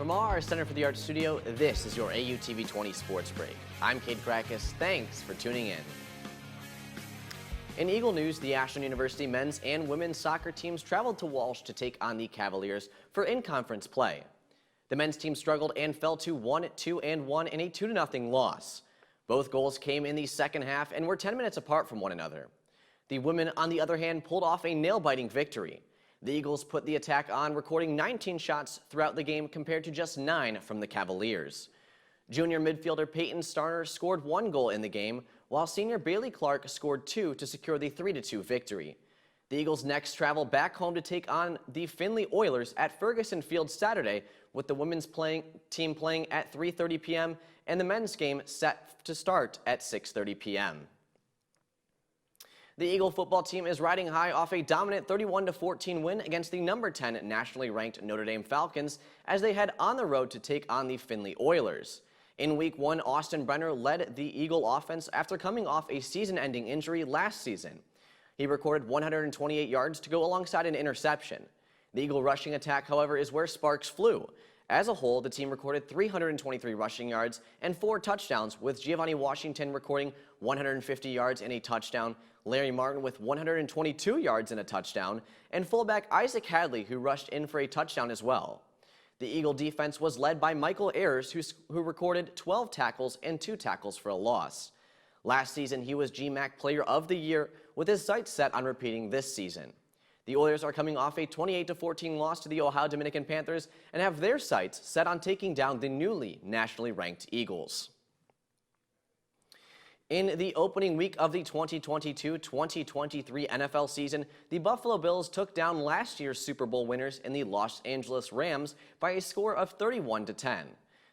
From our Center for the Arts studio, this is your AUTV 20 Sports Break. I'm Cade Krakis. Thanks for tuning in. In Eagle news, the Ashland University men's and women's soccer teams traveled to Walsh to take on the Cavaliers for in-conference play. The men's team struggled and fell to 1-2-1 in a 2-0 loss. Both goals came in the second half and were 10 minutes apart from one another. The women, on the other hand, pulled off a nail-biting victory. The Eagles put the attack on, recording 19 shots throughout the game compared to just 9 from the Cavaliers. Junior midfielder Peyton Starner scored 1 goal in the game, while senior Bailey Clark scored 2 to secure the 3-2 victory. The Eagles next travel back home to take on the Findlay Oilers at Ferguson Field Saturday, with the women's team playing at 3:30 p.m. and the men's game set to start at 6:30 p.m. The Eagle football team is riding high off a dominant 31-14 win against the number 10 nationally ranked Notre Dame Falcons as they head on the road to take on the Findlay Oilers. In Week 1, Austin Brenner led the Eagle offense after coming off a season-ending injury last season. He recorded 128 yards to go alongside an interception. The Eagle rushing attack, however, is where sparks flew. As a whole, the team recorded 323 rushing yards and 4 touchdowns, with Giovanni Washington recording 150 yards and a touchdown, Larry Martin with 122 yards and a touchdown, and fullback Isaac Hadley, who rushed in for a touchdown as well. The Eagle defense was led by Michael Ayers, who recorded 12 tackles and 2 tackles for a loss. Last season, he was GMAC Player of the Year, with his sights set on repeating this season. The Oilers are coming off a 28-14 loss to the Ohio Dominican Panthers and have their sights set on taking down the newly nationally ranked Eagles. In the opening week of the 2022-2023 NFL season, the Buffalo Bills took down last year's Super Bowl winners in the Los Angeles Rams by a score of 31-10.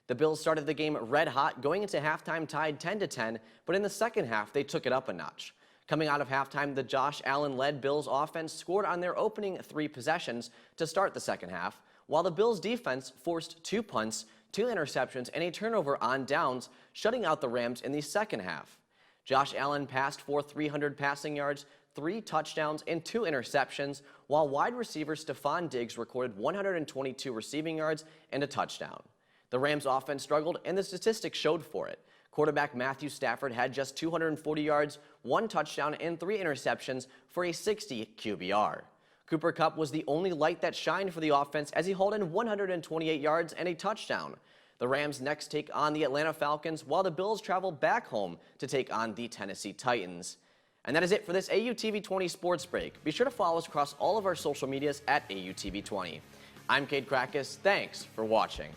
The Bills started the game red hot, going into halftime tied 10-10, but in the second half they took it up a notch. Coming out of halftime, the Josh Allen-led Bills offense scored on their opening 3 possessions to start the second half, while the Bills defense forced 2 punts, 2 interceptions, and a turnover on downs, shutting out the Rams in the second half. Josh Allen passed for 300 passing yards, 3 touchdowns, and 2 interceptions, while wide receiver Stephon Diggs recorded 122 receiving yards and a touchdown. The Rams offense struggled, and the statistics showed for it. Quarterback Matthew Stafford had just 240 yards, 1 touchdown, and 3 interceptions for a 60 QBR. Cooper Kupp was the only light that shined for the offense as he hauled in 128 yards and a touchdown. The Rams next take on the Atlanta Falcons, while the Bills travel back home to take on the Tennessee Titans. And that is it for this AUTV 20 Sports Break. Be sure to follow us across all of our social medias at AUTV 20. I'm Cade Krakis. Thanks for watching.